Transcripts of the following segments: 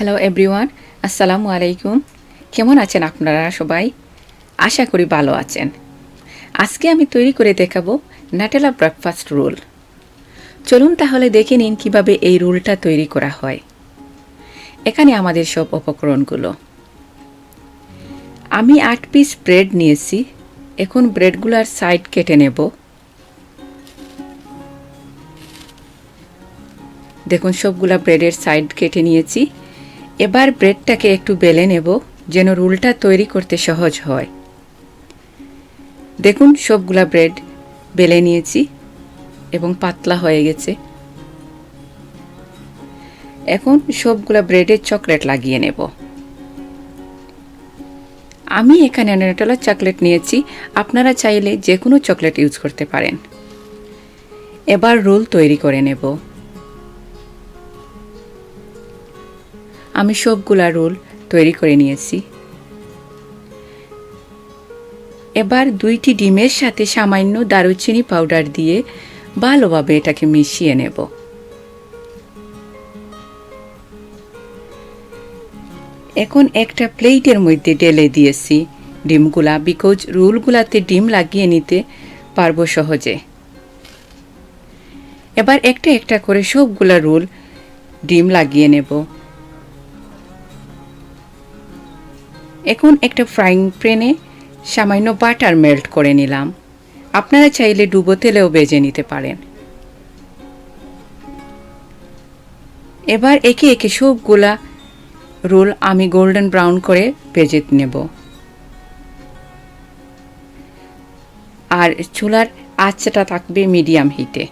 Hello everyone, আসসালামু আলাইকুম। কেমন আছেন আপনারা সবাই? আশা করি ভালো আছেন। আজকে আমি তৈরি করে দেখাবো নাটেলা ব্রেকফাস্ট রোল। চলুন তাহলে দেখে নিন কিভাবে এই রোলটা তৈরি করা হয়। এখানে আমাদের সব উপকরণগুলো। আমি 8 পিস ব্রেড নিয়েছি। এখন ব্রেডগুলোর সাইড কেটে নেব। দেখুন সবগুলা ব্রেডের সাইড কেটে নিয়েছি। এবার ব্রেডটাকে একটু বেলে নেব যেন রোলটা তৈরি করতে সহজ হয়। দেখুন সবগুলা ব্রেড বেলে নিয়েছি এবং পাতলা হয়ে গেছে। এখন সবগুলা ব্রেডে চকলেট লাগিয়ে নেব। আমি এখানে নাটেলা চকলেট নিয়েছি, আপনারা চাইলে যে কোনো চকলেট ইউজ করতে পারেন। এবার রোল তৈরি করে নেব। আমি সবগুলা রোল তৈরি করে নিয়েছি। এবার 2টি ডিমের সাথে সামান্য দারুচিনি পাউডার দিয়ে ভালোভাবে এটাকে মিশিয়ে নেব। এখন একটা প্লেটের মধ্যে ঢেলে দিয়েছি ডিমগুলা, বিকজ রোলগুলাতে ডিম লাগিয়ে নিতে পারবো সহজে। এবার একটা একটা করে সবগুলা রোল ডিম লাগিয়ে নেব। এখন একটা ফ্রাইং প্যানে সামান্য বাটার মেল্ট করে নিলাম। আপনারা চাইলে ডুবো তেলেও ভেজে নিতে পারেন। এবার একে একে সবগুলা রোল আমি গোল্ডেন ব্রাউন করে ভেজে নেব। আর চুলার আঁচটা থাকবে মিডিয়াম হিটে।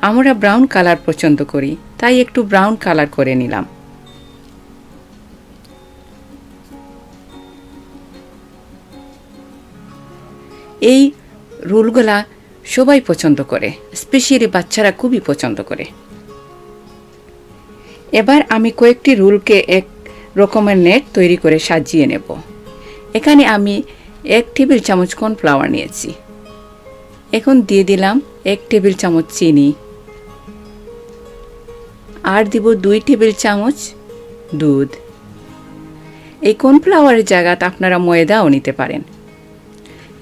আমরা ব্রাউন কালার পছন্দ করি, তাই একটু ব্রাউন কালার করে নিলাম। এই রোলগুলা সবাই পছন্দ করে, স্পেশালি বাচ্চারা খুবই পছন্দ করে। এবার আমি কয়েকটি রোলকে এক রকমের নেট তৈরি করে সাজিয়ে নেব। এখানে আমি 1 টেবিল চামচ কর্নফ্লাওয়ার নিয়েছি। এখন দিয়ে দিলাম 1 টেবিল চামচ চিনি, আর দিব 2 টেবিল চামচ দুধ। এই কর্নফ্লাওয়ারের জায়গাতে আপনারা ময়দাও নিতে পারেন।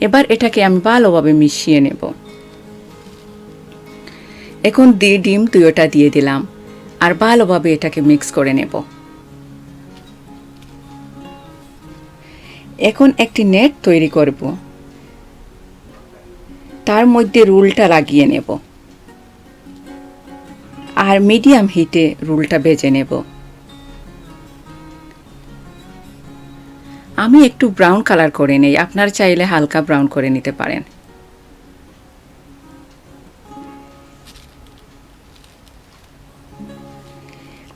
এবার এটাকে আমি ভালোভাবে মিশিয়ে নেব। এখন ডিম 2টা দিয়ে দিলাম আর ভালোভাবে এটাকে মিক্স করে নেব। এখন একটি নেট তৈরি করব, তার মধ্যে রোলটা লাগিয়ে নেব আর মিডিয়াম হিটে রোলটা ভেজে নেব। আমি একটু ব্রাউন কালার করে নেই, আপনারা চাইলে হালকা ব্রাউন করে নিতে পারেন।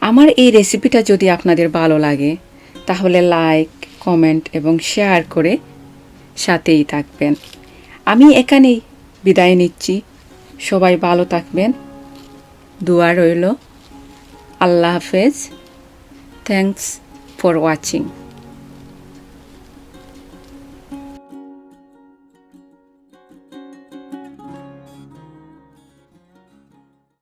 আমার এই রেসিপিটা যদি আপনাদের ভালো লাগে তাহলে লাইক, কমেন্ট এবং শেয়ার করে সাথেই থাকবেন। আমি এখানেই বিদায় নিচ্ছি। সবাই ভালো থাকবেন, দোয়া রইল। আল্লাহ হাফেজ। Thanks for watching.